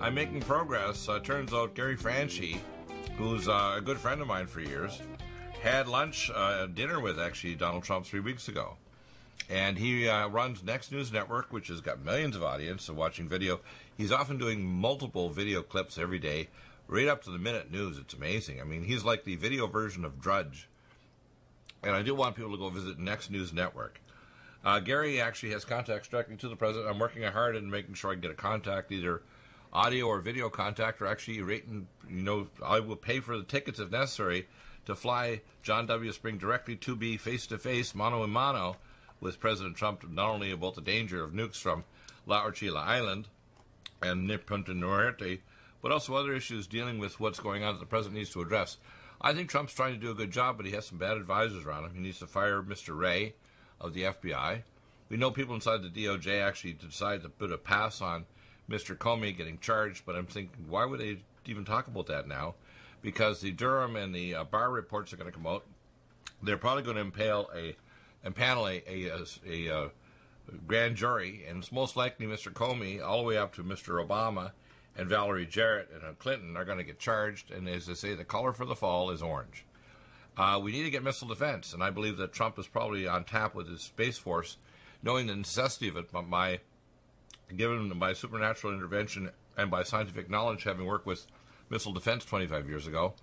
I'm making progress. Turns out Gary Franchi, who's a good friend of mine for years, had dinner with actually Donald Trump 3 weeks ago. And he runs Next News Network, which has got millions of audience watching video. He's often doing multiple video clips every day, right up to the minute news. It's amazing. I mean, he's like the video version of Drudge. And I do want people to go visit Next News Network. Gary actually has contacts directly to the president. I'm working hard in making sure I can get a contact, either audio or video contact, or actually I will pay for the tickets if necessary to fly John W. Spring directly to be face-to-face, mano-a-mano, with President Trump, not only about the danger of nukes from La Orchila Island and Punta Norte, but also other issues dealing with what's going on that the president needs to address. I think Trump's trying to do a good job, but he has some bad advisors around him. He needs to fire Mr. Wray of the FBI. We know people inside the DOJ actually decided to put a pass on Mr. Comey getting charged, but I'm thinking, why would they even talk about that now? Because the Durham and the Barr reports are going to come out. They're probably going to impanel a grand jury, and it's most likely Mr. Comey, all the way up to Mr. Obama and Valerie Jarrett and Clinton are going to get charged, and as they say, the color for the fall is orange. We need to get missile defense, and I believe that Trump is probably on tap with his Space Force, knowing the necessity of it, but given by supernatural intervention and by scientific knowledge, having worked with missile defense 25 years ago,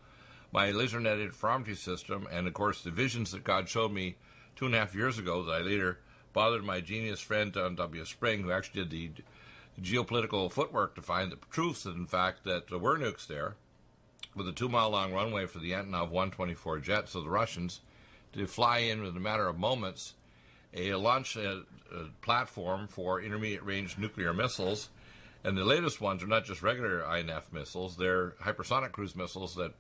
my laser-net interferometry system, and of course the visions that God showed me 2.5 years ago that I later bothered my genius friend John W. Spring, who actually did the geopolitical footwork to find the truth that, in fact, that there were nukes there, with a 2-mile-long runway for the Antonov 124 jets of the Russians to fly in within a matter of moments a launch platform for intermediate-range nuclear missiles. And the latest ones are not just regular INF missiles, they're hypersonic cruise missiles that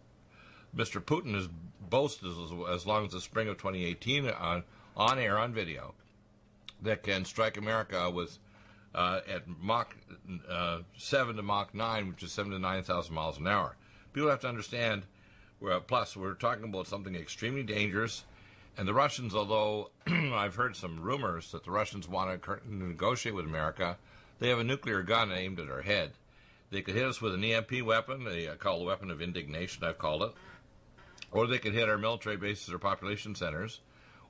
Mr. Putin has boasted as long as the spring of 2018 on air, on video, that can strike America with at Mach 7 to Mach 9, which is 7 to 9,000 miles an hour. People have to understand, plus we're talking about something extremely dangerous, and the Russians, although I've heard some rumors that the Russians want to negotiate with America, they have a nuclear gun aimed at our head. They could hit us with an EMP weapon, they call it a weapon of indignation, I've called it, or they could hit our military bases or population centers,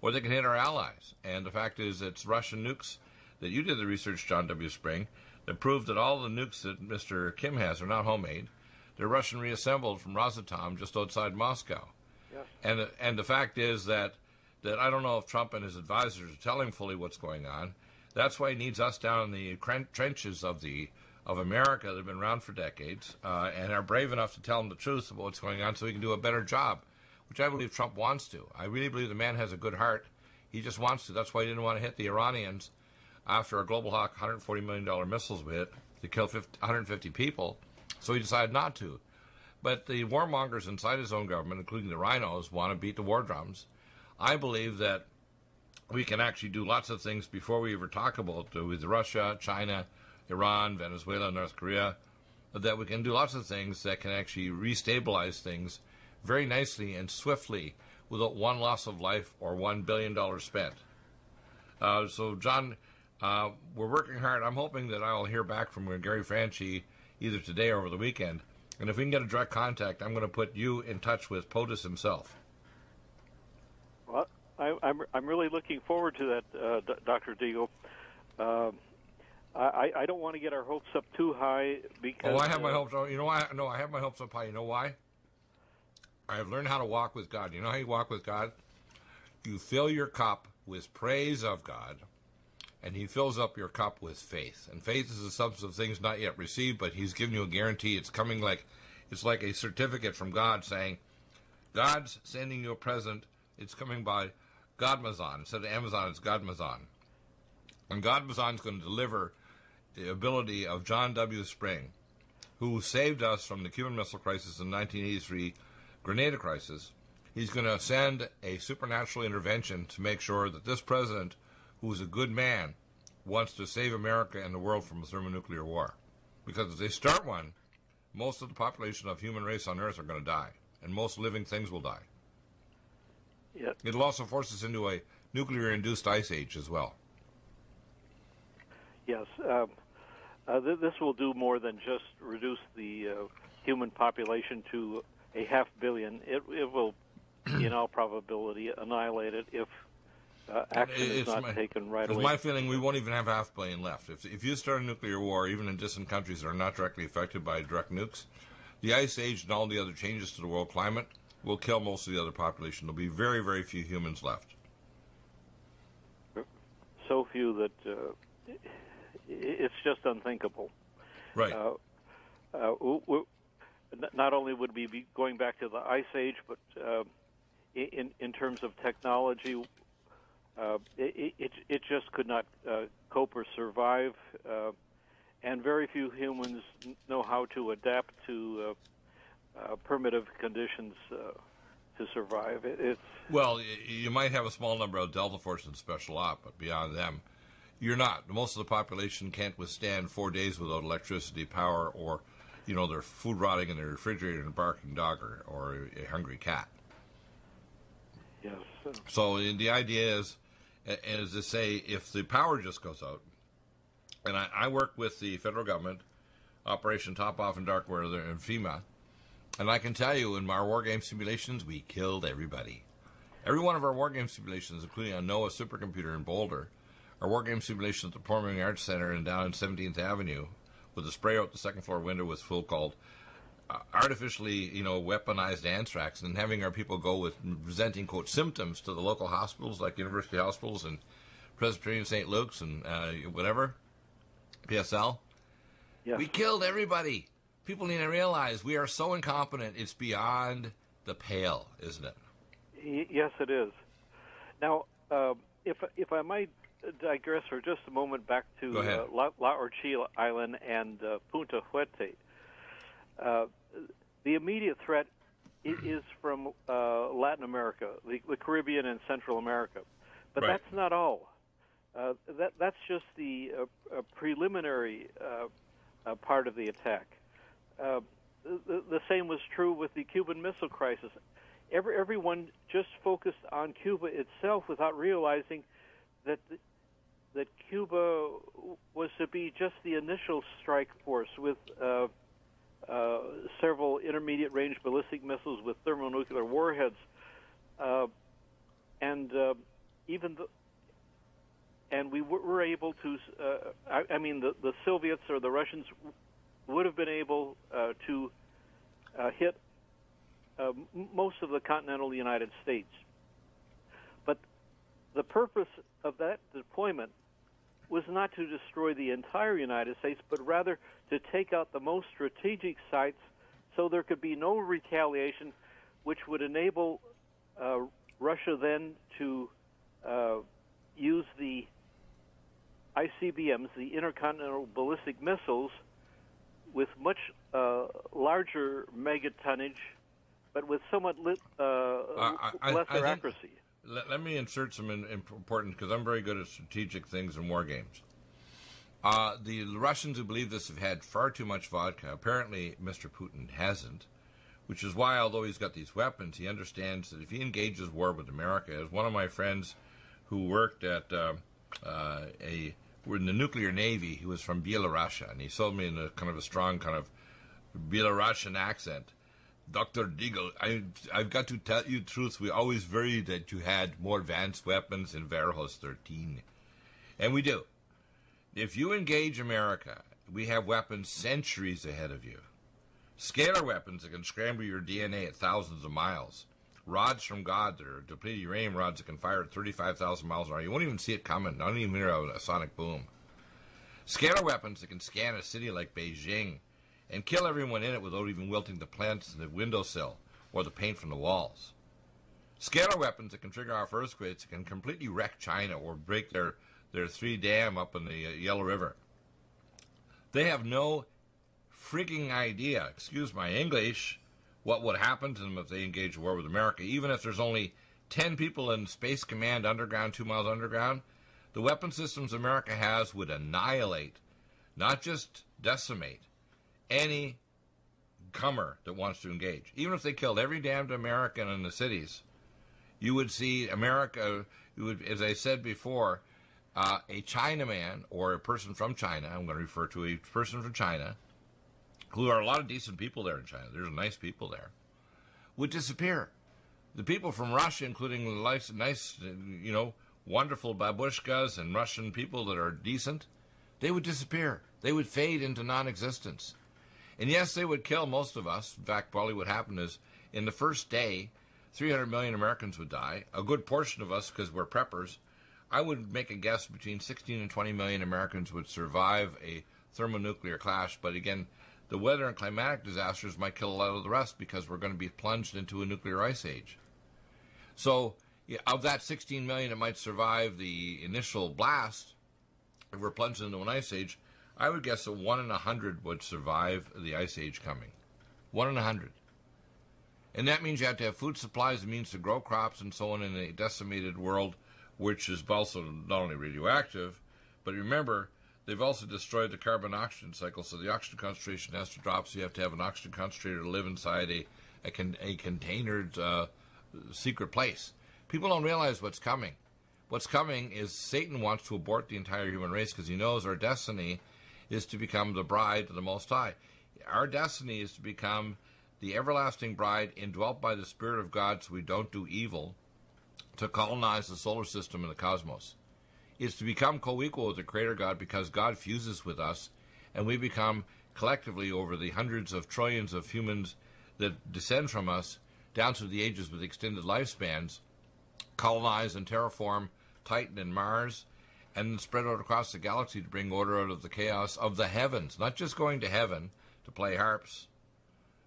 or they can hit our allies. And the fact is, it's Russian nukes that you did the research, John W. Spring, that proved that all the nukes that Mr. Kim has are not homemade. They're Russian reassembled from Rosatom just outside Moscow. Yes. And the fact is that I don't know if Trump and his advisors are telling fully what's going on. That's why he needs us down in the trenches of America that have been around for decades and are brave enough to tell him the truth about what's going on so he can do a better job, which I believe Trump wants to. I really believe the man has a good heart. He just wants to. That's why he didn't want to hit the Iranians after a Global Hawk $140 million missiles hit to kill 150 people. So he decided not to. But the warmongers inside his own government, including the rhinos, want to beat the war drums. I believe that we can actually do lots of things before we ever talk about with Russia, China, Iran, Venezuela, North Korea, that we can do lots of things that can actually restabilize things very nicely and swiftly without one loss of life or $1 billion spent. So, John, we're working hard. I'm hoping that I'll hear back from Gary Franchi either today or over the weekend. And if we can get a direct contact, I'm going to put you in touch with POTUS himself. Well, I'm really looking forward to that, Dr. Deagle. I don't want to get our hopes up too high because... Oh, I have my hopes up. You know why? No, I have my hopes up high. You know why? I have learned how to walk with God. You know how you walk with God? You fill your cup with praise of God, and he fills up your cup with faith. And faith is the substance of things not yet received, but he's given you a guarantee. It's coming it's like a certificate from God saying, God's sending you a present. It's coming by Godmazon. Instead of Amazon, it's Godmazon. And Godmazon is going to deliver the ability of John W. Spring, who saved us from the Cuban Missile Crisis in 1983 Grenada crisis. He's going to send a supernatural intervention to make sure that this president, who is a good man, wants to save America and the world from a thermonuclear war. Because if they start one, most of the population of human race on Earth are going to die, and most living things will die. Yeah. It'll also force us into a nuclear-induced ice age as well. Yes. This will do more than just reduce the human population to a 500 million. It will, in all probability, annihilate it if action is not taken right away. It's my feeling we won't even have 500 million left. If you start a nuclear war, even in distant countries that are not directly affected by direct nukes, the ice age and all the other changes to the world climate will kill most of the other population. There'll be very, very few humans left. So few that it's just unthinkable. Right. Not only would we be going back to the ice age, but in terms of technology, it just could not cope or survive, and very few humans know how to adapt to primitive conditions to survive. Well, you might have a small number of Delta Force and Special Op, but beyond them, you're not. Most of the population can't withstand 4 days without electricity, power, or, their food rotting in their refrigerator and a barking dog or a hungry cat. Yes. So the idea is, as they say, if the power just goes out, and I work with the federal government, Operation Top Off in Dark Weather and FEMA, and I can tell you in our war game simulations, we killed everybody. Every one of our war game simulations, including a NOAA supercomputer in Boulder, our war game simulations at the Performing Arts Center and down 17th Avenue, with a spray out the second floor window with full called artificially, weaponized anthrax, and having our people go with presenting, quote, symptoms to the local hospitals like University Hospitals and Presbyterian St. Luke's and whatever, PSL. Yes. We killed everybody. People need to realize we are so incompetent, it's beyond the pale, isn't it? Yes, it is. Now, if I might digress for just a moment back to La Orchila Island and Punta Huete. The immediate threat is from Latin America, the Caribbean and Central America. But right. That's not all. That's just the preliminary part of the attack. The same was true with the Cuban Missile Crisis. Everyone just focused on Cuba itself without realizing that Cuba was to be just the initial strike force with several intermediate-range ballistic missiles with thermonuclear warheads, and we were able to. The Soviets or the Russians would have been able to hit most of the continental United States. But the purpose of that deployment was not to destroy the entire United States, but rather to take out the most strategic sites so there could be no retaliation, which would enable Russia then to use the ICBMs, the intercontinental ballistic missiles, with much larger megatonnage, but with somewhat lesser accuracy. Let me insert some important, because I'm very good at strategic things in war games. The Russians who believe this have had far too much vodka. Apparently, Mr. Putin hasn't, which is why, although he's got these weapons, he understands that if he engages war with America, as one of my friends who worked at in the nuclear navy, he was from Belarus, and he told me in a kind of a strong kind of Belarusian accent, Dr. Deagle, I've got to tell you the truth. We always worried that you had more advanced weapons in Warehouse 13. And we do. If you engage America, we have weapons centuries ahead of you. Scalar weapons that can scramble your DNA at thousands of miles. Rods from God that are depleted uranium rods that can fire at 35,000 miles an hour. You won't even see it coming. Not even hear a sonic boom. Scalar weapons that can scan a city like Beijing and kill everyone in it without even wilting the plants in the windowsill or the paint from the walls. Scalar weapons that can trigger off earthquakes that can completely wreck China or break their 3 dam up in the Yellow River. They have no freaking idea, excuse my English, what would happen to them if they engage war with America. Even if there's only 10 people in Space Command underground, 2 miles underground, the weapon systems America has would annihilate, not just decimate, any comer that wants to engage. Even if they killed every damned American in the cities, you would see America, you would, as I said before, a Chinaman or a person from China, I'm going to refer to a person from China, who are a lot of decent people there in China, there's nice people there, would disappear. The people from Russia, including nice, wonderful babushkas and Russian people that are decent, they would disappear. They would fade into non-existence. And yes, they would kill most of us. In fact, probably what happened is in the first day, 300 million Americans would die. A good portion of us, because we're preppers, I would make a guess between 16 and 20 million Americans would survive a thermonuclear clash. But again, the weather and climatic disasters might kill a lot of the rest because we're going to be plunged into a nuclear ice age. So of that 16 million that might survive the initial blast, if we're plunged into an ice age, I would guess that 1 in 100 would survive the ice age coming. 1 in 100. And that means you have to have food supplies, it means to grow crops and so on in a decimated world, which is also not only radioactive, but remember, they've also destroyed the carbon-oxygen cycle, so the oxygen concentration has to drop, so you have to have an oxygen concentrator to live inside a containered secret place. People don't realize what's coming. What's coming is Satan wants to abort the entire human race because he knows our destiny is to become the bride of the Most High. Our destiny is to become the everlasting bride indwelt by the Spirit of God so we don't do evil, to colonize the solar system and the cosmos. It's to become co-equal with the Creator God because God fuses with us and we become collectively over the hundreds of trillions of humans that descend from us down through the ages with extended lifespans, colonize and terraform Titan and Mars, and spread out across the galaxy to bring order out of the chaos of the heavens. Not just going to heaven to play harps,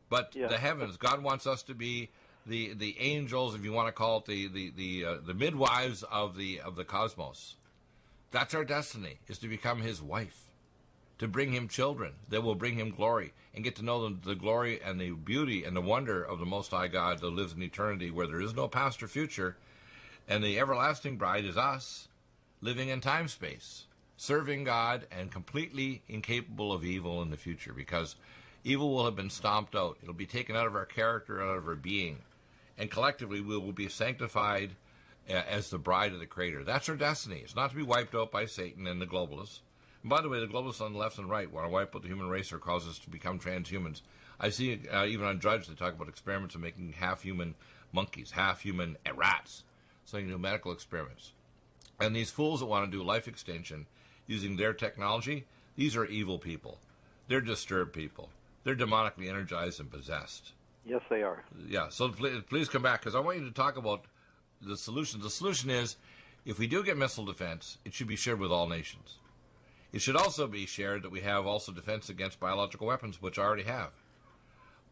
but the heavens. God wants us to be the angels, if you want to call it the midwives of the cosmos. That's our destiny, is to become his wife, to bring him children that will bring him glory and get to know the glory and the beauty and the wonder of the Most High God that lives in eternity where there is no past or future. And the everlasting bride is us, living in time-space, serving God and completely incapable of evil in the future because evil will have been stomped out. It'll be taken out of our character, out of our being. And collectively we will be sanctified as the bride of the Creator. That's our destiny. It's not to be wiped out by Satan and the globalists. And by the way, the globalists on the left and right want to wipe out the human race or cause us to become transhumans. I see even on Drudge they talk about experiments of making half-human monkeys, half-human rats, so you can do medical experiments. And these fools that want to do life extension using their technology, these are evil people. They're disturbed people. They're demonically energized and possessed. Yes, they are. Yeah, so please come back, because I want you to talk about the solution. The solution is, if we do get missile defense, it should be shared with all nations. It should also be shared that we have also defense against biological weapons, which I already have.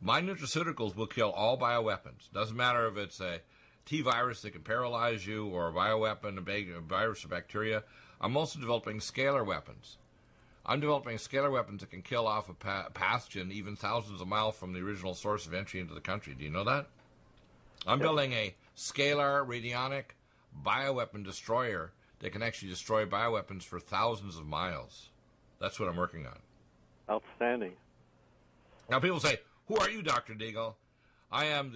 My nutraceuticals will kill all bioweapons. Doesn't matter if it's a T-virus that can paralyze you or a bioweapon, a virus or bacteria. I'm also developing scalar weapons. I'm developing scalar weapons that can kill off a pathogen even thousands of miles from the original source of entry into the country. Do you know that? I'm building a scalar radionic bioweapon destroyer that can actually destroy bioweapons for thousands of miles. That's what I'm working on. Outstanding. Now people say, who are you, Dr. Deagle? I am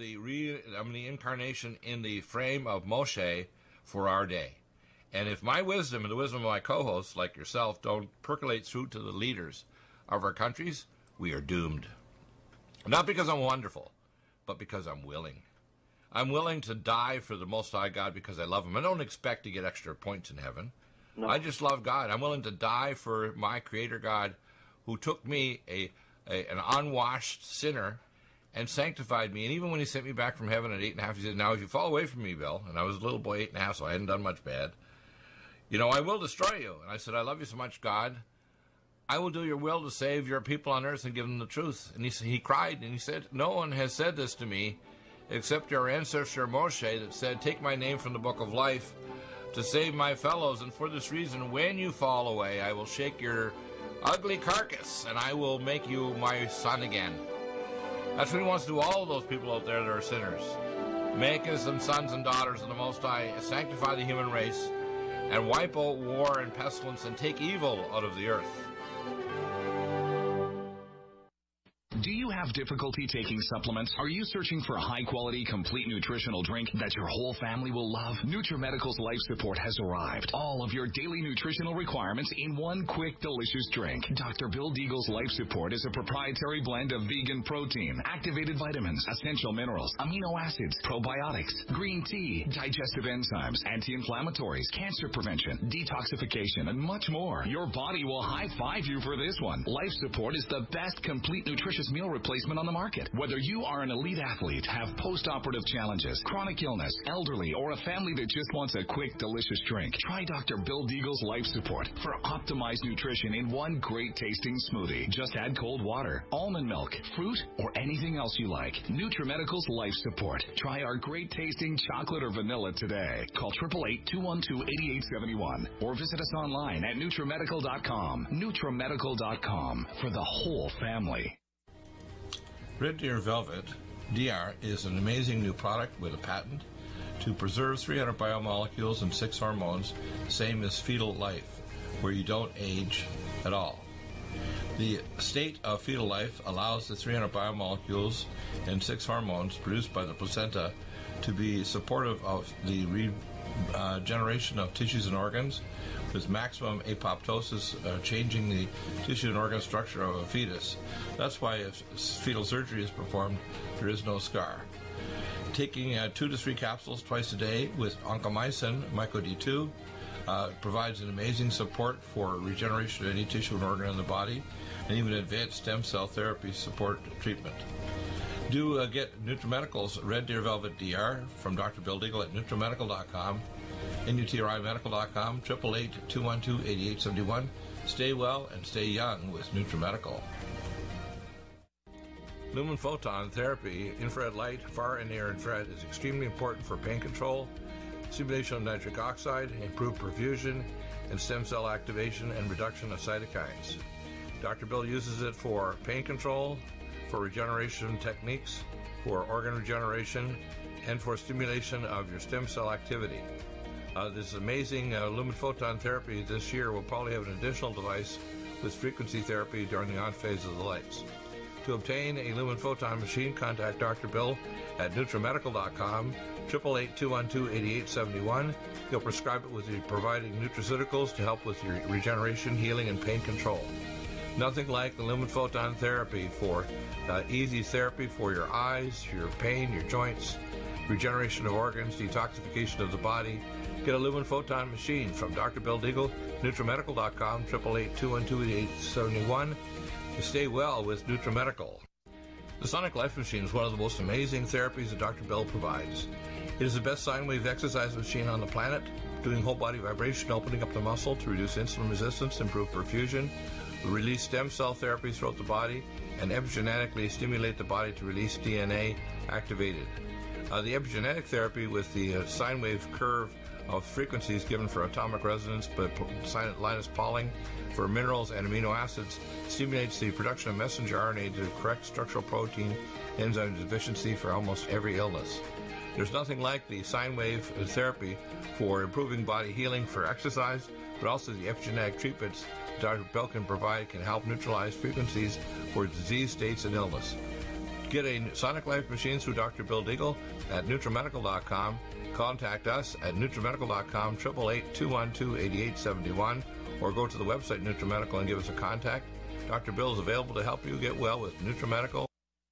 I'm the incarnation in the frame of Moshe for our day. And if my wisdom and the wisdom of my co-hosts, like yourself, don't percolate through to the leaders of our countries, we are doomed. Not because I'm wonderful, but because I'm willing. I'm willing to die for the Most High God because I love him. I don't expect to get extra points in heaven. No. I just love God. I'm willing to die for my Creator God who took me, an unwashed sinner, and sanctified me. And even when he sent me back from heaven at 8.5, he said, now if you fall away from me, Bill, and I was a little boy, 8.5, so I hadn't done much bad, I will destroy you. And I said, I love you so much, God. I will do your will to save your people on earth and give them the truth. And he cried, and he said, no one has said this to me except your ancestor Moshe that said, take my name from the book of life to save my fellows. And for this reason, when you fall away, I will shake your ugly carcass, and I will make you my son again. That's what he wants to do, all of those people out there that are sinners. Make us some sons and daughters of the Most High, sanctify the human race, and wipe out war and pestilence and take evil out of the earth. Do you have difficulty taking supplements? Are you searching for a high-quality, complete nutritional drink that your whole family will love? NutriMedical's Life Support has arrived. All of your daily nutritional requirements in one quick, delicious drink. Dr. Bill Deagle's Life Support is a proprietary blend of vegan protein, activated vitamins, essential minerals, amino acids, probiotics, green tea, digestive enzymes, anti-inflammatories, cancer prevention, detoxification, and much more. Your body will high-five you for this one. Life Support is the best complete nutritious meal replacement on the market. Whether you are an elite athlete, have post-operative challenges, chronic illness, elderly, or a family that just wants a quick, delicious drink, try Dr. Bill Deagle's Life Support for optimized nutrition in one great-tasting smoothie. Just add cold water, almond milk, fruit, or anything else you like. NutriMedical's Life Support. Try our great-tasting chocolate or vanilla today. Call 888-212-8871 or visit us online at NutriMedical.com. NutriMedical.com for the whole family. Red Deer Velvet DR is an amazing new product with a patent to preserve 300 biomolecules and 6 hormones, same as fetal life, where you don't age at all. The state of fetal life allows the 300 biomolecules and 6 hormones produced by the placenta to be supportive of the regeneration of tissues and organs, with maximum apoptosis, changing the tissue and organ structure of a fetus. That's why if fetal surgery is performed, there is no scar. Taking 2 to 3 capsules twice a day with oncomycin, myco-D2, provides an amazing support for regeneration of any tissue and organ in the body, and even advanced stem cell therapy support treatment. Do get NutriMedical's Red Deer Velvet DR from Dr. Bill Deagle at NutriMedical.com, NUTRIMedical.com, 888-212-8871. Stay well and stay young with NutriMedical. Lumen photon therapy, infrared light, far and near infrared, is extremely important for pain control, stimulation of nitric oxide, improved perfusion, and stem cell activation and reduction of cytokines. Dr. Bill uses it for pain control, for regeneration techniques, for organ regeneration, and for stimulation of your stem cell activity. This amazing lumen photon therapy this year will probably have an additional device with frequency therapy during the on phase of the lights. To obtain a lumen photon machine, contact Dr. Bill at NutriMedical.com, 888-212-8871. He'll prescribe it with the providing nutraceuticals to help with your regeneration, healing, and pain control. Nothing like the lumen photon therapy for easy therapy for your eyes, your pain, your joints, regeneration of organs, detoxification of the body. Get a lumen photon machine from Dr. Bill Deagle, NutriMedical.com, 888-212-8871. To stay well with NutriMedical. The Sonic Life Machine is one of the most amazing therapies that Dr. Bill provides. It is the best sine wave exercise machine on the planet, doing whole body vibration, opening up the muscle to reduce insulin resistance, improve perfusion, release stem cell therapy throughout the body, and epigenetically stimulate the body to release DNA activated. The epigenetic therapy with the sine wave curve of frequencies given for atomic resonance, but Linus Pauling for minerals and amino acids stimulates the production of messenger RNA to correct structural protein enzyme deficiency for almost every illness. There's nothing like the sine wave therapy for improving body healing for exercise, but also the epigenetic treatments Dr. Bill can provide can help neutralize frequencies for disease states and illness. Get a Sonic Life machine through Dr. Bill Deagle at NutriMedical.com. Contact us at NutriMedical.com, 888-212-8871, or go to the website NutriMedical and give us a contact. Dr. Bill is available to help you get well with NutriMedical.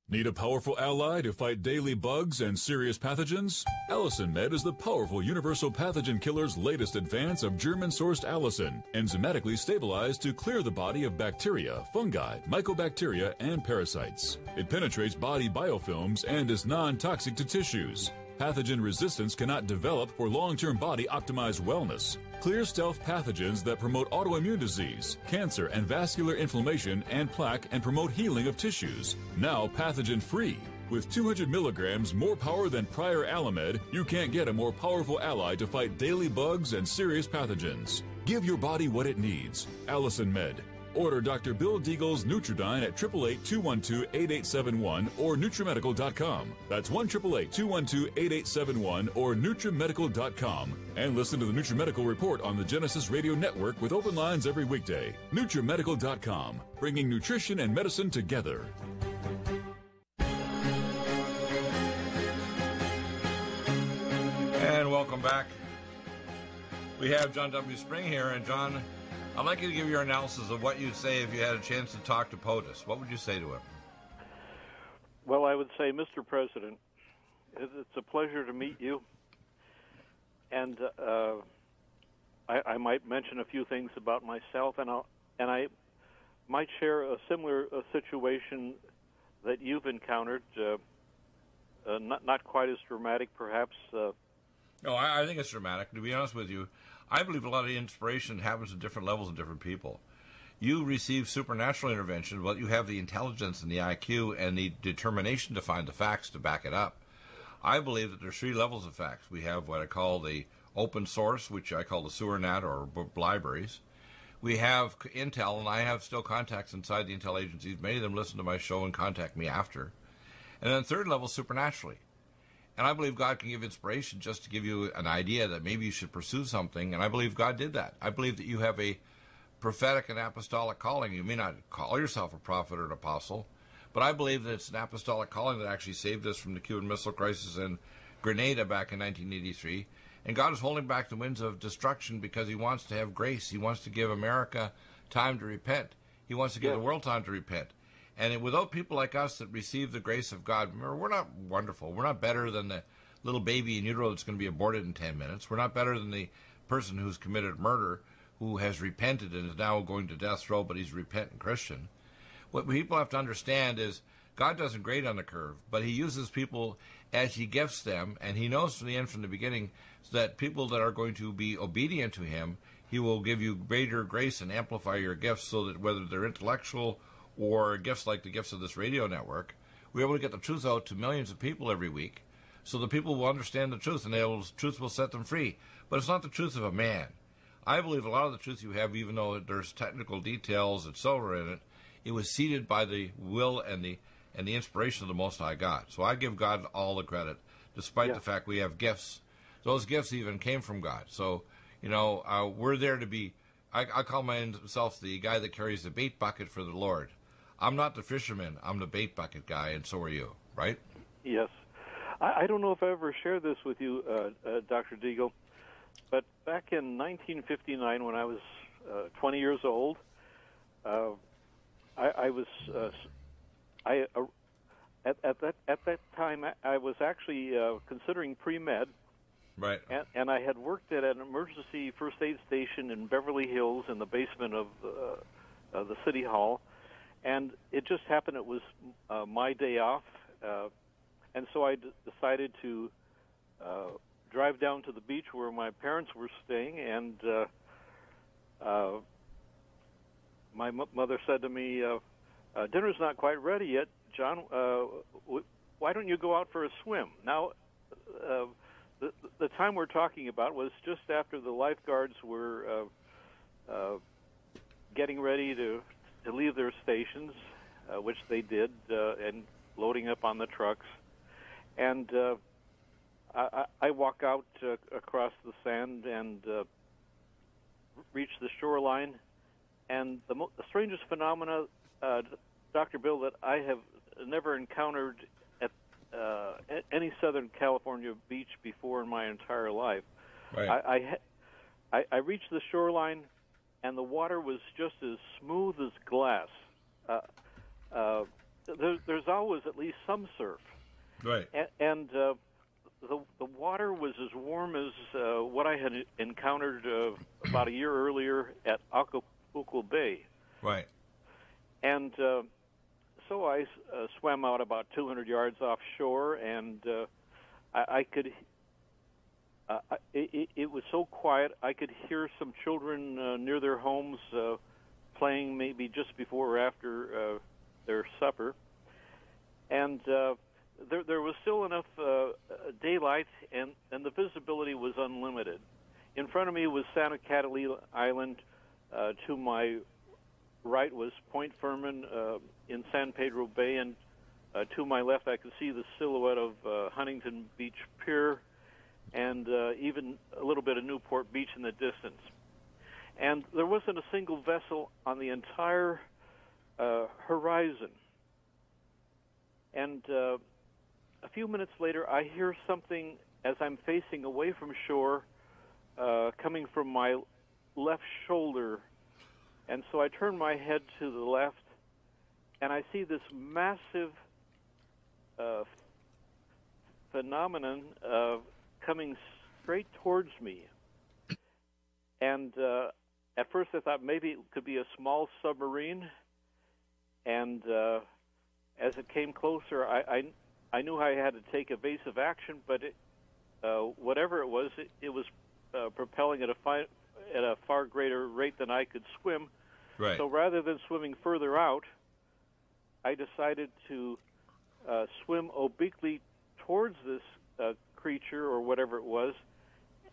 Need a powerful ally to fight daily bugs and serious pathogens? Allicin Med is the powerful universal pathogen killer's latest advance of German-sourced allicin, enzymatically stabilized to clear the body of bacteria, fungi, mycobacteria, and parasites. It penetrates body biofilms and is non-toxic to tissues. Pathogen resistance cannot develop for long-term body-optimized wellness. Clear stealth pathogens that promote autoimmune disease, cancer, and vascular inflammation and plaque and promote healing of tissues. Now pathogen-free. With 200 milligrams more power than prior Alamed, you can't get a more powerful ally to fight daily bugs and serious pathogens. Give your body what it needs. Allicin Med. Order Dr. Bill Deagle's Nutridyne at 888-212-8871 or NutriMedical.com. That's 1-888-212-8871 or NutriMedical.com. And listen to the NutriMedical Report on the Genesis Radio Network with open lines every weekday. NutriMedical.com, bringing nutrition and medicine together. And welcome back. We have John W. Spring here, and John, I'd like you to give your analysis of what you'd say if you had a chance to talk to POTUS. What would you say to him? Well, I would say, Mr. President, it's a pleasure to meet you, and I might mention a few things about myself, and I might share a similar situation that you've encountered. Not quite as dramatic, perhaps. No, I think it's dramatic. To be honest with you, I believe a lot of inspiration happens at different levels of different people. You receive supernatural intervention, but you have the intelligence and the IQ and the determination to find the facts to back it up. I believe that there's three levels of facts. We have what I call the open source, which I call the sewer net or libraries. We have intel, and I have still contacts inside the intel agencies. Many of them listen to my show and contact me after. And then third level, supernaturally. And I believe God can give inspiration just to give you an idea that maybe you should pursue something, and I believe God did that. I believe that you have a prophetic and apostolic calling. You may not call yourself a prophet or an apostle, but I believe that it's an apostolic calling that actually saved us from the Cuban Missile Crisis in Grenada back in 1983. And God is holding back the winds of destruction because he wants to have grace. He wants to give America time to repent. He wants to give the world time to repent. And without people like us that receive the grace of God, remember, we're not wonderful. We're not better than the little baby in utero that's going to be aborted in 10 minutes. We're not better than the person who's committed murder, who has repented and is now going to death row, but he's a repentant Christian. What people have to understand is God doesn't grade on the curve, but he uses people as he gifts them, and he knows from the end, from the beginning, that people that are going to be obedient to him, he will give you greater grace and amplify your gifts so that whether they're intellectual or gifts like the gifts of this radio network, we're able to get the truth out to millions of people every week so the people will understand the truth and the truth will set them free. But it's not the truth of a man. I believe a lot of the truth you have, even though there's technical details, etc. in it, it was seeded by the will and the inspiration of the Most High God. So I give God all the credit, despite the fact we have gifts. Those gifts even came from God. So, we're there to be, I call myself the guy that carries the bait bucket for the Lord. I'm not the fisherman. I'm the bait bucket guy, and so are you, right? Yes. I don't know if I ever shared this with you, Dr. Deagle, but back in 1959, when I was 20 years old, at that time I was actually considering pre-med, right? And I had worked at an emergency first aid station in Beverly Hills in the basement of the city hall, and it just happened it was my day off, and so I decided to drive down to the beach where my parents were staying, and my mother said to me, dinner's not quite ready yet, John. Why don't you go out for a swim? Now, the time we're talking about was just after the lifeguards were getting ready to leave their stations, which they did, and loading up on the trucks. And I walk out across the sand and reach the shoreline. And the strangest phenomena, Dr. Bill, that I have never encountered at any Southern California beach before in my entire life. Right. I reached the shoreline, and the water was just as smooth as glass. There's always at least some surf. Right. And the water was as warm as what I had encountered about a year earlier at Acapulco Bay. Right. And so I swam out about 200 yards offshore, and I could. It was so quiet, I could hear some children near their homes playing maybe just before or after their supper. And there was still enough daylight, and the visibility was unlimited. In front of me was Santa Catalina Island. To my right was Point Fermin in San Pedro Bay, and to my left I could see the silhouette of Huntington Beach Pier and even a little bit of Newport Beach in the distance. And there wasn't a single vessel on the entire horizon. And a few minutes later, I hear something as I'm facing away from shore, coming from my left shoulder. And so I turn my head to the left, and I see this massive phenomenon coming straight towards me. And at first I thought maybe it could be a small submarine. And as it came closer, I knew I had to take evasive action, but whatever it was propelling at a far greater rate than I could swim. Right. So rather than swimming further out, I decided to swim obliquely towards this creature or whatever it was,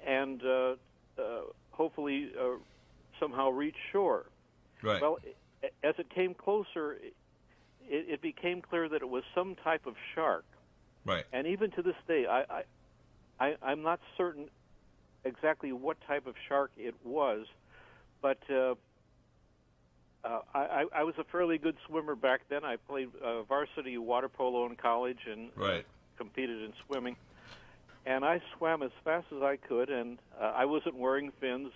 and hopefully somehow reach shore. Right. Well, as it came closer, it became clear that it was some type of shark. Right. And even to this day, I'm not certain exactly what type of shark it was, but I was a fairly good swimmer back then. I played varsity water polo in college and competed in swimming. And I swam as fast as I could, and I wasn't wearing fins,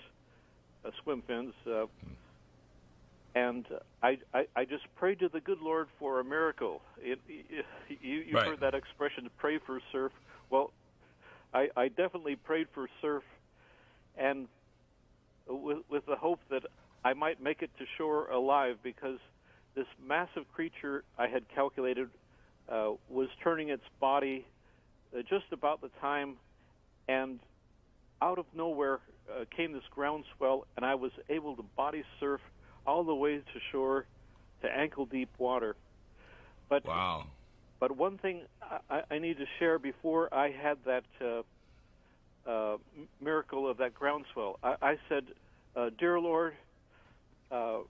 swim fins. And I just prayed to the good Lord for a miracle. You've heard that expression, pray for surf. Well, I definitely prayed for surf, and with the hope that I might make it to shore alive, because this massive creature I had calculated was turning its body just about the time, and out of nowhere came this groundswell, and I was able to body surf all the way to shore, to ankle-deep water. But wow! But one thing I need to share before I had that miracle of that groundswell. I said, "Dear Lord, I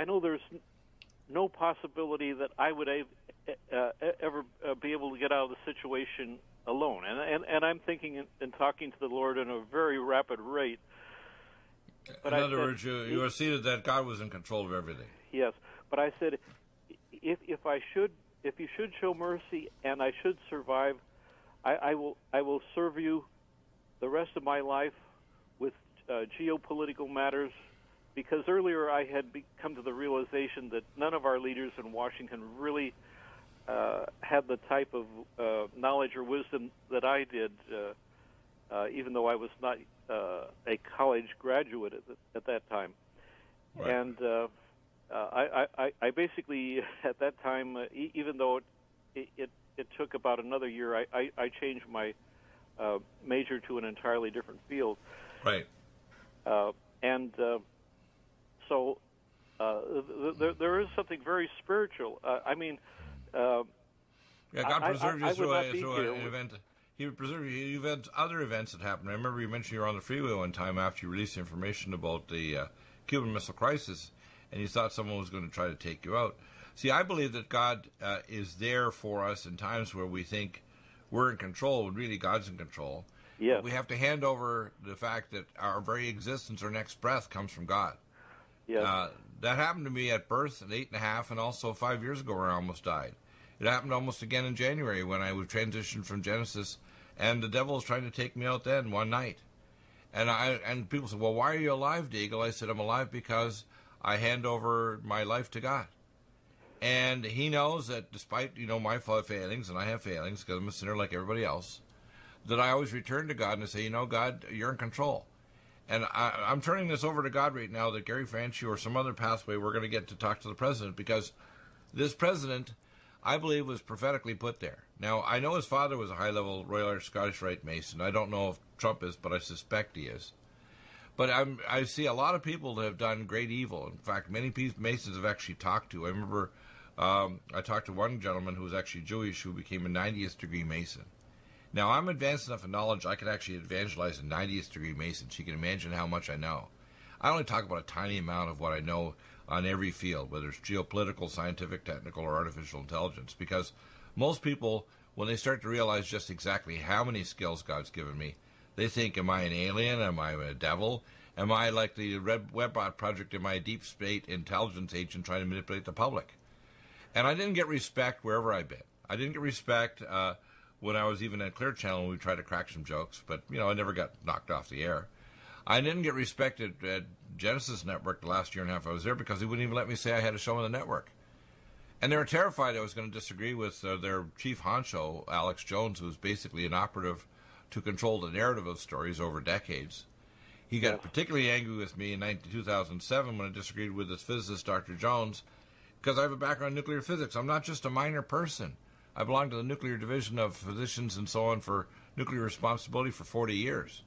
know there's no possibility that I would ever be able to get out of the situation alone." And I'm thinking and talking to the Lord in a very rapid rate. But in other words, you acceded that God was in control of everything. Yes, but I said, if you should show mercy and I should survive, I will serve you the rest of my life with geopolitical matters, because earlier I had come to the realization that none of our leaders in Washington really had the type of knowledge or wisdom that I did, even though I was not a college graduate at that time. Right. And I basically, at that time, even though it took about another year, I changed my major to an entirely different field. Right. And so there is something very spiritual. God preserved you through an event. He would preserve you. You've had other events that happened. I remember you mentioned you were on the freeway one time after you released information about the Cuban Missile Crisis, and you thought someone was going to try to take you out. See, I believe that God is there for us in times where we think we're in control, when really God's in control. Yes. But we have to hand over the fact that our very existence, our next breath, comes from God. Yes. That happened to me at birth at 8.5, and also 5 years ago where I almost died. It happened almost again in January when I was transitioned from Genesis, and the devil was trying to take me out then one night. And people said, well, why are you alive, Deagle? I said, I'm alive because I hand over my life to God. And he knows that despite, my failings, and I have failings because I'm a sinner like everybody else, that I always return to God and say, God, you're in control. And I'm turning this over to God right now, that Gary Franchi or some other pathway, we're going to get to talk to the president, because this president, I believe, was prophetically put there. Now, I know his father was a high-level Royal Irish Scottish Rite Mason. I don't know if Trump is, but I suspect he is. But I see a lot of people that have done great evil. In fact, many Masons have actually talked to. I remember I talked to one gentleman who was actually Jewish who became a 90th degree Mason. Now, I'm advanced enough in knowledge I could actually evangelize a 90th degree Mason, so you can imagine how much I know. I only talk about a tiny amount of what I know on every field, whether it's geopolitical, scientific, technical, or artificial intelligence, because most people, when they start to realize just exactly how many skills God's given me, they think, am I an alien? Am I a devil? Am I like the Red Webbot Project? Am I a deep state intelligence agent trying to manipulate the public? And I didn't get respect wherever I've been. I didn't get respect when I was even at Clear Channel, we tried to crack some jokes, but, I never got knocked off the air. I didn't get respected at Genesis Network the last year and a half I was there because they wouldn't even let me say I had a show on the network. And they were terrified I was going to disagree with their chief honcho, Alex Jones, who was basically an operative to control the narrative of stories over decades. He got particularly angry with me in 2007 when I disagreed with his physicist, Dr. Jones, because I have a background in nuclear physics. I'm not just a minor person. I belonged to the nuclear division of physicians and so on for nuclear responsibility for 40 years.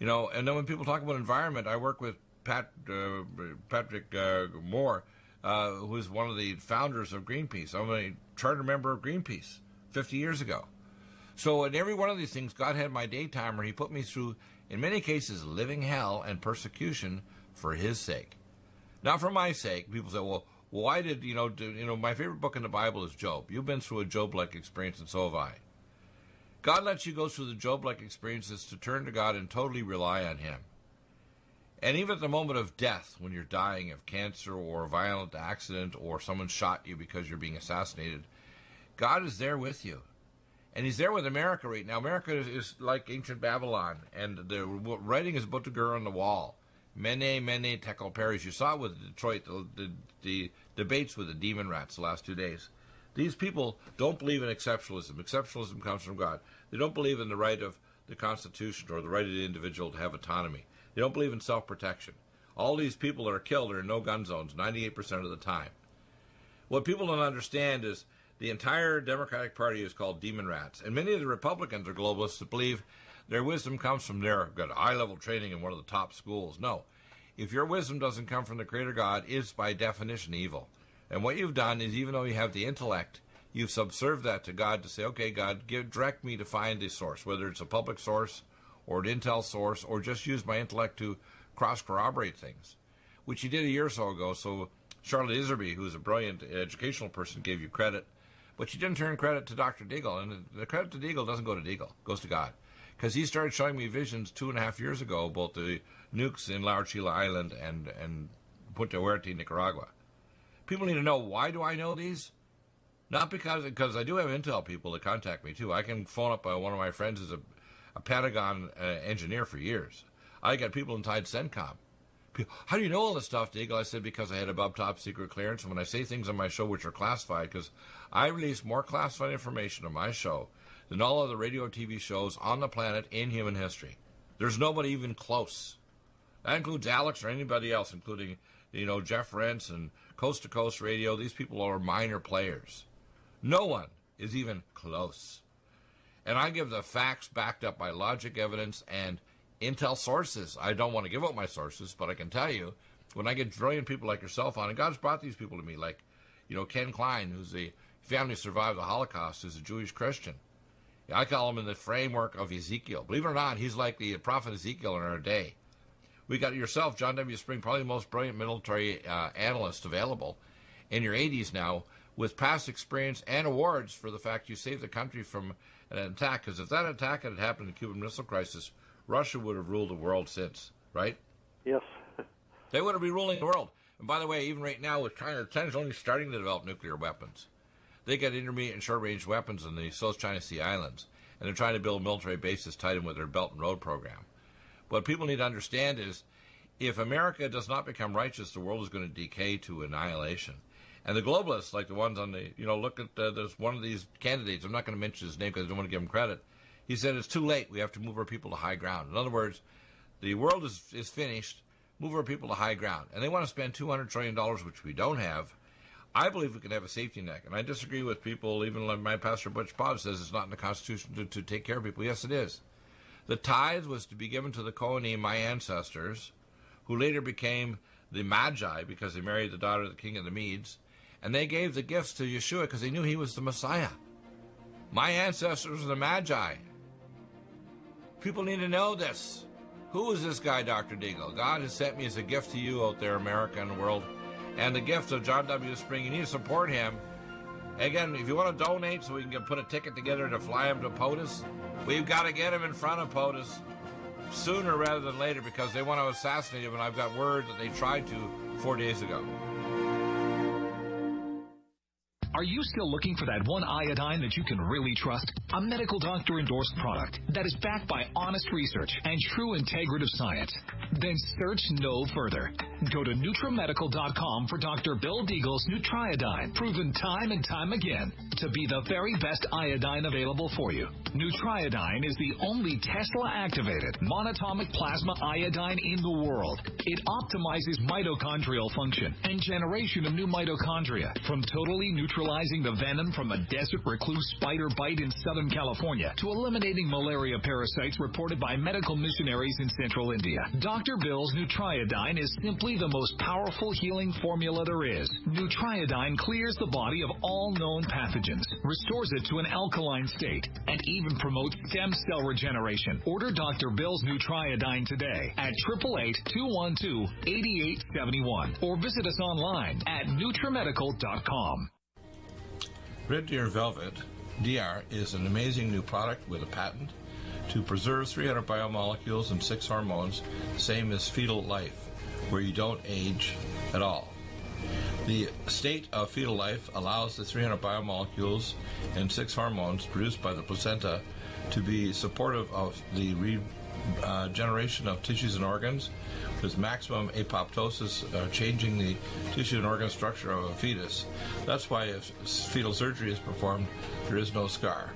And then when people talk about environment, I work with Patrick Moore, who is one of the founders of Greenpeace. I'm a charter member of Greenpeace 50 years ago. So in every one of these things, God had my daytimer. He put me through, in many cases, living hell and persecution for his sake. Not for my sake. People say, well, why did, my favorite book in the Bible is Job. You've been through a Job-like experience, and so have I. God lets you go through the Job-like experiences to turn to God and totally rely on him. And even at the moment of death, when you're dying of cancer or a violent accident or someone shot you because you're being assassinated, God is there with you. And he's there with America right now. America is like ancient Babylon, and the writing is about to go on the wall. Mene, mene, tekel peres. You saw it with Detroit, the debates with the demon rats the last 2 days. These people don't believe in exceptionalism. Exceptionalism comes from God. They don't believe in the right of the Constitution or the right of the individual to have autonomy. They don't believe in self-protection. All these people that are killed are in no-gun zones 98% of the time. What people don't understand is the entire Democratic Party is called demon rats. And many of the Republicans are globalists that believe their wisdom comes from their got high-level training in one of the top schools. No. If your wisdom doesn't come from the Creator God, it's by definition evil. And what you've done is, even though you have the intellect, you've subserved that to God to say, okay, God, direct me to find the source, whether it's a public source or an intel source, or just use my intellect to cross-corroborate things, which he did a year or so ago. So Charlotte Iserby, who's a brilliant educational person, gave you credit, but she didn't turn credit to Dr. Deagle, and the credit to Deagle doesn't go to Deagle, it goes to God. Because he started showing me visions 2.5 years ago about the nukes in La Chila Island and Punta Huerte, Nicaragua. People need to know, why do I know these? Not because I do have intel people that contact me, too. I can phone up one of my friends who's a Pentagon engineer for years. I got people inside CENTCOM. People, how do you know all this stuff, Deagle? I said, because I had above top secret clearance. And when I say things on my show which are classified, because I release more classified information on my show than all other radio and TV shows on the planet in human history. There's nobody even close. That includes Alex or anybody else, including, Jeff Rentz and Coast to Coast Radio. These people are minor players. No one is even close. And I give the facts backed up by logic, evidence, and intel sources. I don't want to give out my sources, but I can tell you, when I get brilliant people like yourself on, and God's brought these people to me, like, Ken Klein, who's the family who survived the Holocaust, who's a Jewish Christian. I call him in the framework of Ezekiel. Believe it or not, he's like the prophet Ezekiel in our day. We got yourself, John W. Spring, probably the most brilliant military analyst available in your 80s now, with past experience and awards for the fact you saved the country from an attack. Because if that attack had happened in the Cuban Missile Crisis, Russia would have ruled the world since, right? Yes. They would have been ruling the world. And by the way, even right now, with China's only starting to develop nuclear weapons. They got intermediate and short-range weapons in the South China Sea Islands, and they're trying to build military bases tied in with their Belt and Road program. What people need to understand is, if America does not become righteous, the world is going to decay to annihilation. And the globalists, like the ones on the, look at there's one of these candidates, I'm not going to mention his name because I don't want to give him credit. He said it's too late. We have to move our people to high ground. In other words, the world is finished. Move our people to high ground. And they want to spend $200 trillion, which we don't have. I believe we can have a safety net. And I disagree with people, even like my pastor Butch Bob says it's not in the Constitution to take care of people. Yes, it is. The tithe was to be given to the Kohanim, my ancestors, who later became the Magi because they married the daughter of the king of the Medes. And they gave the gifts to Yeshua because they knew he was the Messiah. My ancestors were the Magi. People need to know this. Who is this guy, Dr. Deagle? God has sent me as a gift to you out there, America and the world. And the gift of John W. Spring, you need to support him. Again, if you want to donate so we can put a ticket together to fly him to POTUS, we've got to get him in front of POTUS sooner rather than later because they want to assassinate him, and I've got word that they tried to 4 days ago. Are you still looking for that one iodine that you can really trust? A medical doctor-endorsed product that is backed by honest research and true integrative science? Then search no further. Go to NutriMedical.com for Dr. Bill Deagle's Nutriodine, proven time and time again to be the very best iodine available for you. Nutriodine is the only Tesla-activated monatomic plasma iodine in the world. It optimizes mitochondrial function and generation of new mitochondria, from totally neutralizing the venom from a desert recluse spider bite in Southern California to eliminating malaria parasites reported by medical missionaries in Central India. Dr. Bill's Nutriodine is simply the most powerful healing formula there is. Nutriodine clears the body of all known pathogens, restores it to an alkaline state, and even promotes stem cell regeneration. Order Dr. Bill's Nutriodine today at 888-212-8871 or visit us online at NutriMedical.com. Red Deer Velvet DR is an amazing new product with a patent to preserve 300 biomolecules and 6 hormones, same as fetal life, where you don't age at all. The state of fetal life allows the 300 biomolecules and 6 hormones produced by the placenta to be supportive of the regeneration of tissues and organs, with maximum apoptosis, changing the tissue and organ structure of a fetus. That's why if fetal surgery is performed, there is no scar.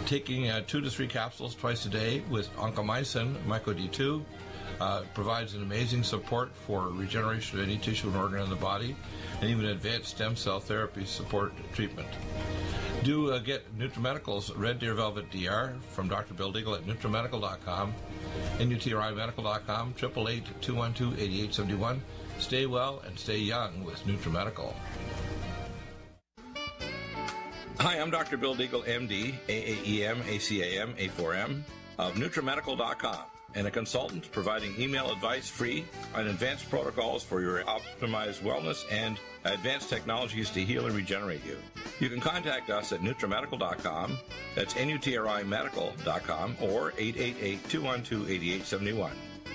Taking 2 to 3 capsules twice a day with oncomycin, myco-D2, provides an amazing support for regeneration of any tissue and organ in the body, and even advanced stem cell therapy support treatment. Do get NutriMedical's Red Deer Velvet DR from Dr. Bill Deagle at NutriMedical.com, NutriMedical.com, 888-212-8871. Stay well and stay young with NutriMedical. Hi, I'm Dr. Bill Deagle, MD, AAEM, ACAM, A4M, of NutriMedical.com, and a consultant providing email advice free on advanced protocols for your optimized wellness and advanced technologies to heal and regenerate you. You can contact us at NutriMedical.com, that's NutriMedical.com, or 888-212-8871.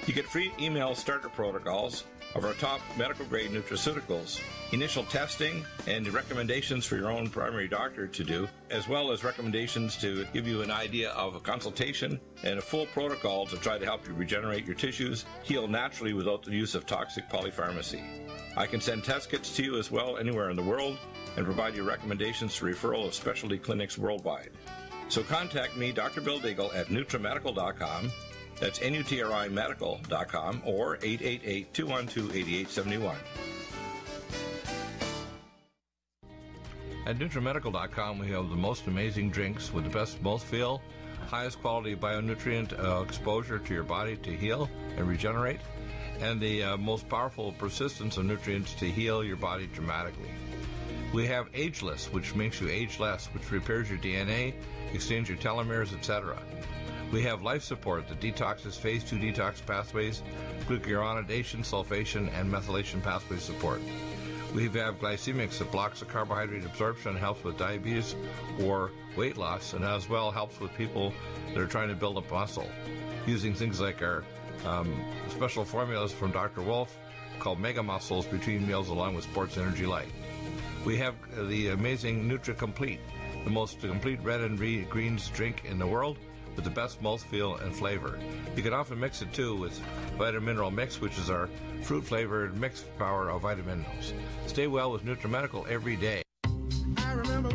You get free email starter protocols of our top medical-grade nutraceuticals, initial testing, and recommendations for your own primary doctor to do, as well as recommendations to give you an idea of a consultation and a full protocol to try to help you regenerate your tissues, heal naturally without the use of toxic polypharmacy. I can send test kits to you as well anywhere in the world and provide you recommendations for referral of specialty clinics worldwide. So contact me, Dr. Bill Deagle, at NutriMedical.com. That's NutriMedical.com, or 888-212-8871. At NutriMedical.com, we have the most amazing drinks with the best mouthfeel, highest quality bionutrient exposure to your body to heal and regenerate, and the most powerful persistence of nutrients to heal your body dramatically. We have Ageless, which makes you age less, which repairs your DNA, extends your telomeres, etc. We have Life Support that detoxes phase 2 detox pathways, glucuronidation, sulfation, and methylation pathway support. We have Glycemics that blocks the carbohydrate absorption, helps with diabetes or weight loss, and as well helps with people that are trying to build up muscle, using things like our special formulas from Dr. Wolf called Mega Muscles between meals along with Sports Energy Light. We have the amazing Nutri-Complete, the most complete red and greens drink in the world, with the best mouthfeel and flavor. You can often mix it too with Vitamin Mineral Mix, which is our fruit-flavored mixed power of vitamins. Stay well with NutriMedical every day. I remember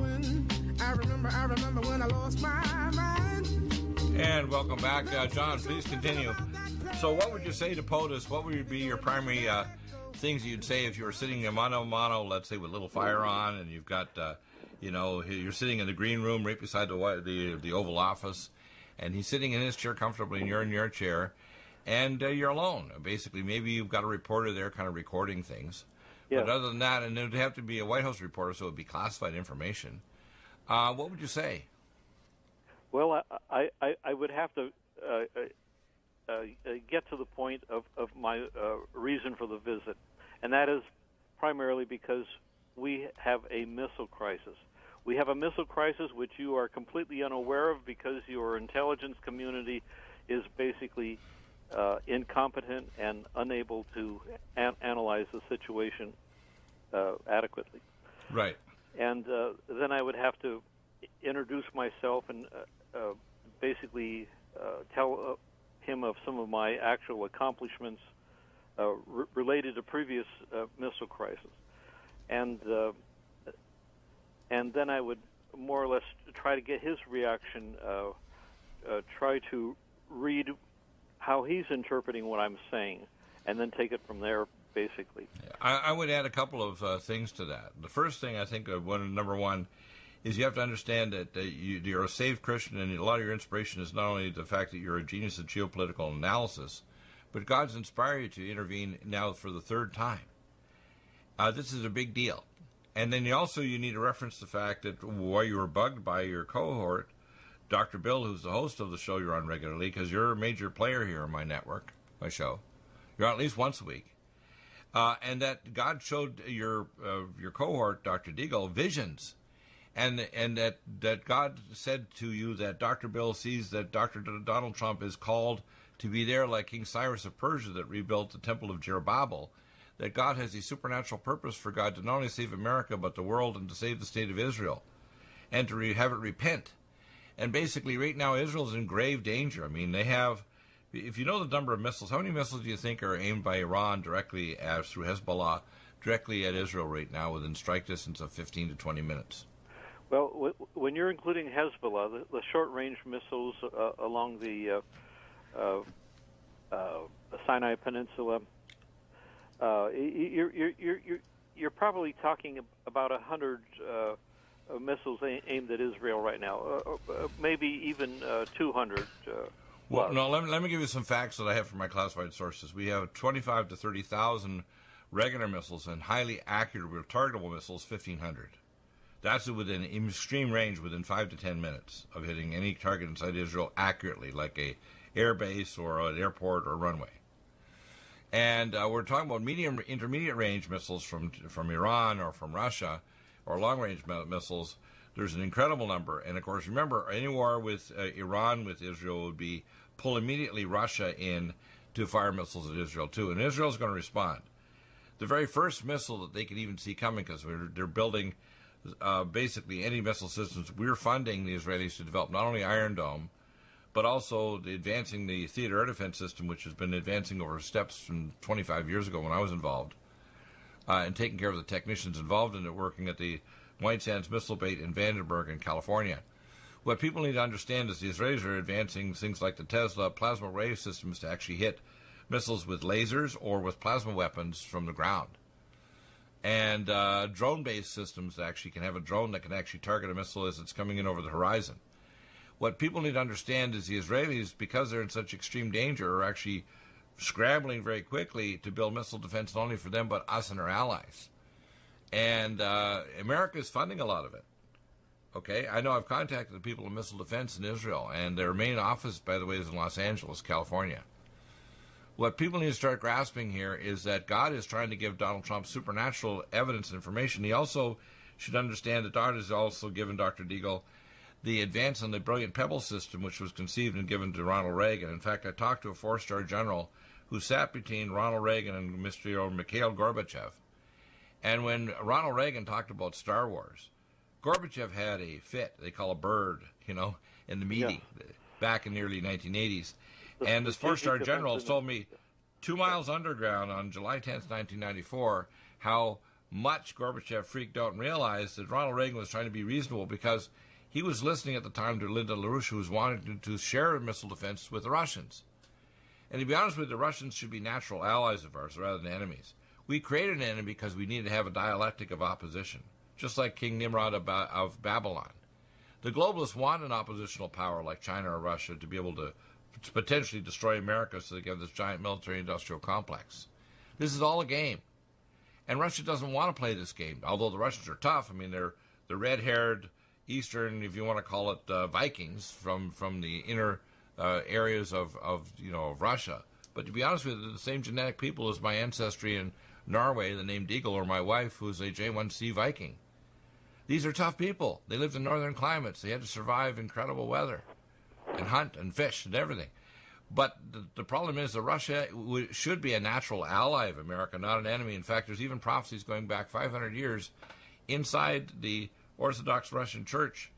when I lost my mind. And welcome back. John, please continue. So what would you say to POTUS? What would be your primary things you'd say if you were sitting in mano, let's say with a little fire on, and you've got, you're sitting in the green room right beside the Oval Office, and he's sitting in his chair comfortably, and you're in your chair, and you're alone. Basically, maybe you've got a reporter there kind of recording things. Yes. But other than that, and it would have to be a White House reporter, so it would be classified information. What would you say? Well, I would have to get to the point of my reason for the visit, and that is primarily because we have a missile crisis. We have a missile crisis which you are completely unaware of because your intelligence community is basically incompetent and unable to analyze the situation adequately. Right. and then I would have to introduce myself and basically tell him of some of my actual accomplishments related to previous missile crises, and then I would more or less try to get his reaction, try to read how he's interpreting what I'm saying, and then take it from there, basically. I would add a couple of things to that. The first thing I think number one is you have to understand that you're a saved Christian, and a lot of your inspiration is not only the fact that you're a genius of geopolitical analysis, but God's inspired you to intervene now for the third time. This is a big deal. And then you need to reference the fact that while you were bugged by your cohort, Dr. Bill, who's the host of the show you're on regularly, because you're a major player here in my network, my show. You're on at least once a week. And that God showed your cohort, Dr. Deagle, visions. And that God said to you that Dr. Bill sees that Dr. Donald Trump is called to be there like King Cyrus of Persia that rebuilt the Temple of Zerubbabel, that God has a supernatural purpose for God to not only save America but the world and to save the state of Israel and to have it repent. And basically right now Israel's in grave danger. I mean, they have, if you know the number of missiles, how many missiles do you think are aimed by Iran directly through Hezbollah directly at Israel right now within strike distance of 15 to 20 minutes? Well, when you're including Hezbollah, the short-range missiles along the Sinai Peninsula, you're probably talking about 100 missiles aimed at Israel right now, maybe even 200. Well, no. Let me give you some facts that I have from my classified sources. We have 25 to 30,000 regular missiles and highly accurate targetable missiles, 1,500. That's within extreme range, within 5 to 10 minutes of hitting any target inside Israel accurately, like a air base or an airport or runway. And we're talking about intermediate range missiles from Iran or from Russia, or long range missiles. There's an incredible number. And of course, remember, any war with Iran with Israel would be pull immediately Russia in to fire missiles at Israel too, and Israel's going to respond. The very first missile that they could even see coming, because they're building basically anti-missile systems. We're funding the Israelis to develop not only Iron Dome, but also advancing the theater air defense system, which has been advancing over steps from 25 years ago when I was involved, and taking care of the technicians involved in it, working at the White Sands Missile Base in Vandenberg in California. What people need to understand is the Israelis are advancing things like the Tesla plasma ray systems to actually hit missiles with lasers or with plasma weapons from the ground. And drone-based systems that actually can have a drone that can actually target a missile as it's coming in over the horizon. What people need to understand is the Israelis, because they're in such extreme danger, are actually scrambling very quickly to build missile defense not only for them but us and our allies. And America is funding a lot of it. Okay, I know I've contacted the people of missile defense in Israel, and their main office, by the way, is in Los Angeles, California. What people need to start grasping here is that God is trying to give Donald Trump supernatural evidence and information. He also should understand that God has also given Dr. Deagle the advance on the brilliant Pebble system, which was conceived and given to Ronald Reagan. In fact, I talked to a four-star general who sat between Ronald Reagan and Mr. Mikhail Gorbachev. And when Ronald Reagan talked about Star Wars, Gorbachev had a fit, they call a bird, in the meeting back in the early 1980s. And this four-star general told me 2 miles underground on July 10th, 1994, how much Gorbachev freaked out and realized that Ronald Reagan was trying to be reasonable because he was listening at the time to Linda LaRouche, who was wanting to share missile defense with the Russians. And to be honest with you, the Russians should be natural allies of ours rather than enemies. We created an enemy because we needed to have a dialectic of opposition, just like King Nimrod of Babylon. The globalists want an oppositional power like China or Russia to be able to potentially destroy America so they get this giant military-industrial complex. This is all a game. And Russia doesn't want to play this game, although the Russians are tough. I mean, they're the red-haired Eastern, if you want to call it, Vikings from the inner areas of Russia. But to be honest with you, the same genetic people as my ancestry in Norway, the name Deagle, or my wife, who's a J1C Viking. These are tough people. They lived in northern climates. They had to survive incredible weather and hunt and fish and everything. But the problem is that Russia should be a natural ally of America, not an enemy. In fact, there's even prophecies going back 500 years inside the Orthodox Russian Church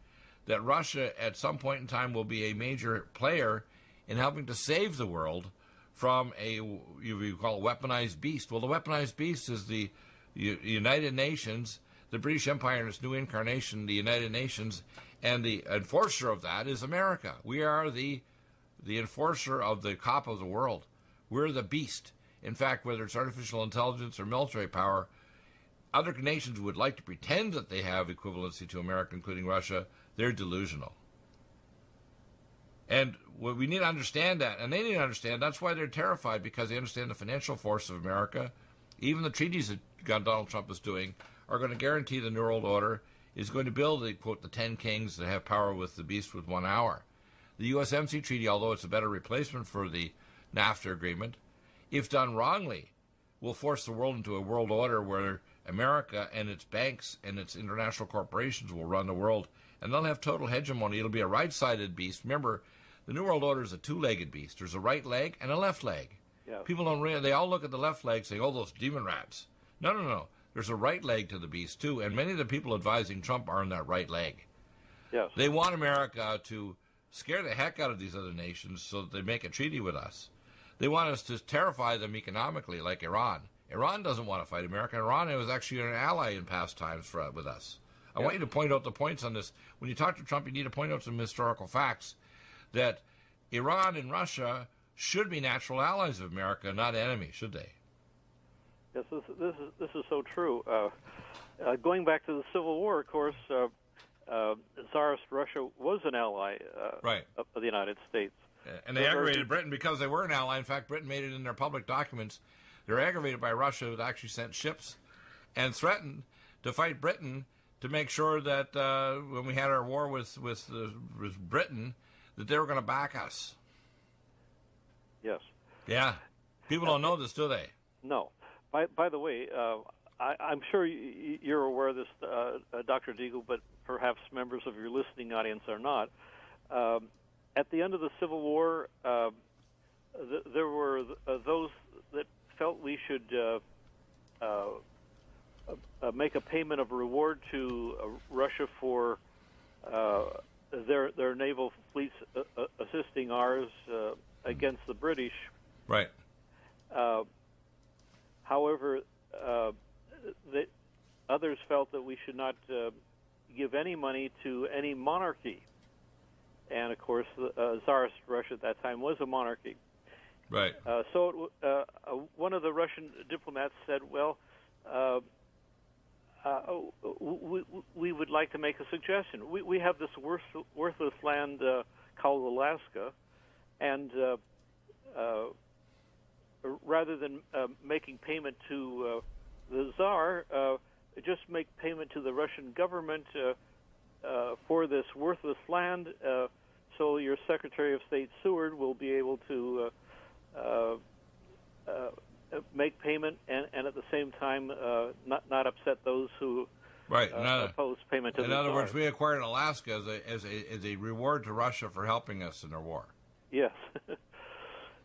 that Russia at some point in time will be a major player in helping to save the world from you call it weaponized beast. Well, the weaponized beast is the United Nations, the British Empire in its new incarnation, the United Nations, and the enforcer of that is America. We are the enforcer of the cop of the world. We're the beast. In fact, whether it's artificial intelligence or military power, other nations would like to pretend that they have equivalency to America, including Russia. They're delusional. And we need to understand that, and they need to understand that's why they're terrified, because they understand the financial force of America. Even the treaties that Donald Trump is doing are going to guarantee the New World Order is going to build, quote, the 10 kings that have power with the beast with 1 hour. The USMC treaty, although it's a better replacement for the NAFTA agreement, if done wrongly, will force the world into a world order where America and its banks and its international corporations will run the world, and they'll have total hegemony. It'll be a right-sided beast. Remember, the New World Order is a two-legged beast. There's a right leg and a left leg. Yeah. People don't realize, they all look at the left leg saying, oh, those demon rats. No. There's a right leg to the beast, too, and many of the people advising Trump are on that right leg. Yes. They want America to scare the heck out of these other nations so that they make a treaty with us. They want us to terrify them economically, like Iran. Iran doesn't want to fight America. Iran was actually an ally in past times with us. I want you to point out the points on this. When you talk to Trump, you need to point out some historical facts that Iran and Russia should be natural allies of America, not enemies, should they? Yes, this is so true. Going back to the Civil War, of course, Tsarist Russia was an ally right. of the United States. And they aggravated Britain because they were an ally. In fact, Britain made it in their public documents. They're aggravated by Russia, who actually sent ships and threatened to fight Britain to make sure that when we had our war with Britain, that they were going to back us. Yes. Yeah. People don't know this, do they? No. By the way, I'm sure you're aware of this, Dr. Deagle, but perhaps members of your listening audience are not. At the end of the Civil War, there were those that felt we should make a payment of reward to Russia for their naval fleets assisting ours against the British. Right. However, others felt that we should not give any money to any monarchy. And, of course, Tsarist Russia at that time was a monarchy. Right. So one of the Russian diplomats said, well, we would like to make a suggestion. We have this worthless land called Alaska, and rather than making payment to the Tsar, just make payment to the Russian government for this worthless land, so your Secretary of State Seward will be able to make payment and at the same time not upset those who right. oppose payment to the Tsar. In other words, we acquired Alaska as a reward to Russia for helping us in their war. Yes.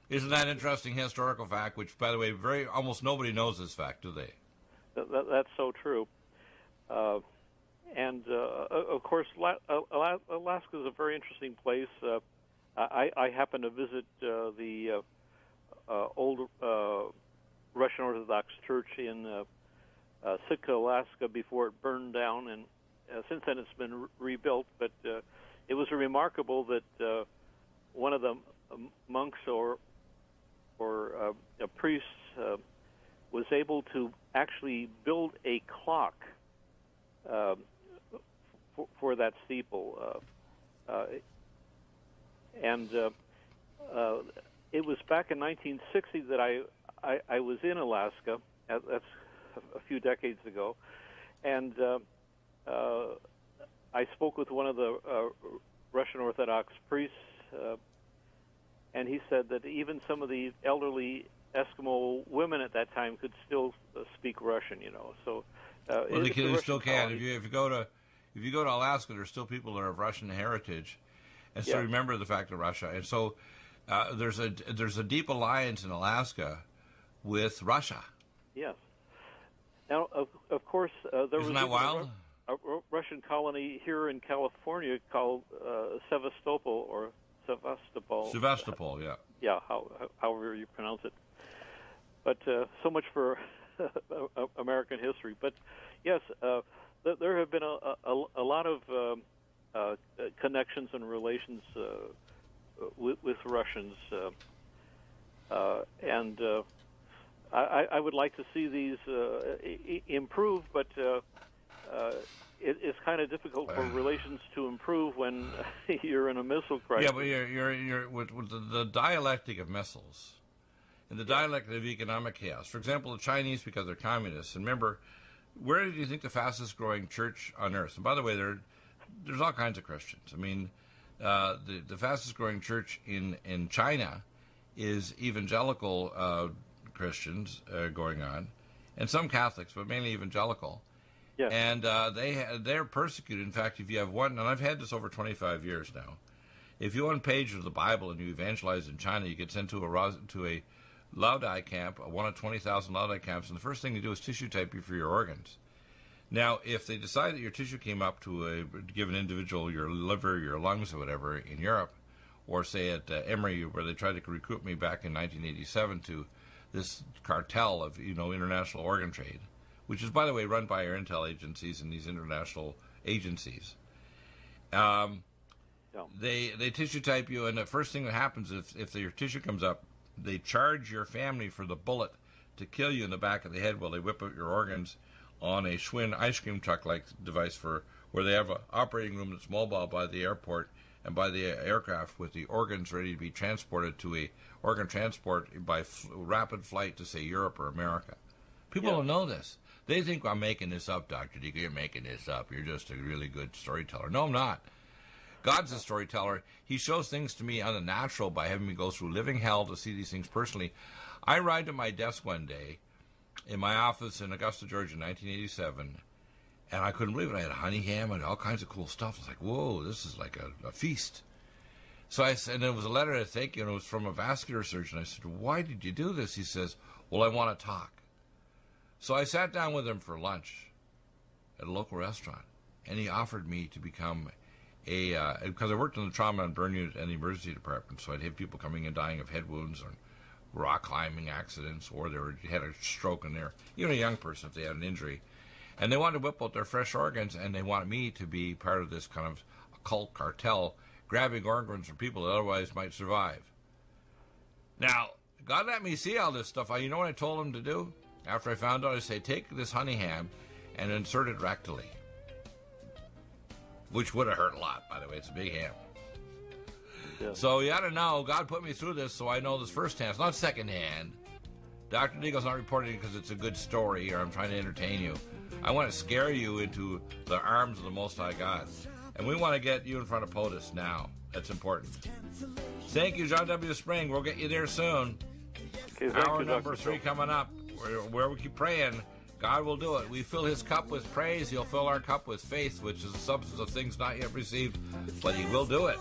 Isn't that an interesting historical fact, which, by the way, almost nobody knows this fact, do they? That's so true. And, of course, Alaska is a very interesting place. I happened to visit the old Russian Orthodox Church in Sitka, Alaska, before it burned down, and since then it's been rebuilt. But it was remarkable that one of the monks or a priest was able to actually build a clock for that steeple, and it was back in 1960 that I was in Alaska. That's a few decades ago, and I spoke with one of the Russian Orthodox priests, and he said that even some of the elderly Eskimo women at that time could still speak Russian. So well, they still can. If you go to Alaska, there's still people that are of Russian heritage, and so remember the fact of Russia. And so there's a deep alliance in Alaska with Russia. Yes. Now, of course, there Isn't was that wild? a Russian colony here in California called Sevastopol or Sevastopol. Sevastopol, yeah. Yeah, however you pronounce it. But so much for American history. But yes, there have been a lot of connections and relations with Russians, and I would like to see these improve, but it's kind of difficult for relations to improve when you're in a missile crisis. Yeah, but you're with the dialectic of missiles and the dialectic of economic chaos. For example, the Chinese, because they're communists. And remember, where do you think the fastest growing church on earth? And by the way, there's all kinds of Christians. I mean, the fastest growing church in China is evangelical Christians going on, and some Catholics, but mainly evangelical. Yes. And they're persecuted. In fact, if you have one, and I've had this over 25 years now, if you one page of the Bible and you evangelize in China, you get sent to a Laodai camp, one of 20,000 Laodai camps, and the first thing they do is tissue type you for your organs. Now, if they decide that your tissue came up to give an individual your liver, your lungs, or whatever in Europe, or say at Emory, where they tried to recruit me back in 1987 to this cartel of international organ trade, which is, by the way, run by our intel agencies and these international agencies. They tissue type you, and the first thing that happens if your tissue comes up, they charge your family for the bullet to kill you in the back of the head while they whip out your organs on a Schwinn ice cream truck-like device where they have an operating room that's mobile by the airport and by the aircraft with the organs ready to be transported to a organ transport by rapid flight to, say, Europe or America. People don't know this. They think I'm making this up, Dr. Deagle. You're making this up. You're just a really good storyteller. No, I'm not. God's a storyteller. He shows things to me unnatural by having me go through living hell to see these things personally. I arrived at my desk one day in my office in Augusta, Georgia, in 1987, and I couldn't believe it. I had honey ham and all kinds of cool stuff. I was like, whoa, this is like a feast. So I said, and it was a letter to thank you, and it was from a vascular surgeon. I said, why did you do this? He says, well, I want to talk. So I sat down with him for lunch at a local restaurant, and he offered me to become because I worked in the trauma and burn unit and the emergency department, so I'd have people coming in dying of head wounds or rock climbing accidents, or they had a stroke in there, even a young person if they had an injury. And they wanted to whip out their fresh organs, and they wanted me to be part of this kind of occult cartel, grabbing organs from people that otherwise might survive. Now, God let me see all this stuff. You know what I told him to do? After I found out, I say, take this honey ham and insert it rectally. Which would have hurt a lot, by the way. It's a big ham. Yeah. So you ought to know, God put me through this so I know this firsthand. It's not secondhand. Dr. Deagle's not reporting it because it's a good story or I'm trying to entertain you. I want to scare you into the arms of the Most High God. And we want to get you in front of POTUS now. That's important. Thank you, John W. Spring. We'll get you there soon. Okay, Hour number 3 coming up, where we keep praying. God will do it. We fill his cup with praise. He'll fill our cup with faith, which is the substance of things not yet received. But he will do it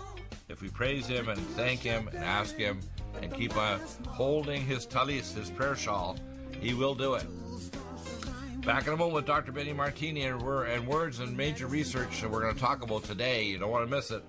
if we praise him and thank him and ask him and keep on holding his talis, his prayer shawl. He will do it. Back in a moment with Dr. Benny Martini and words and major research that we're going to talk about today. You don't want to miss it.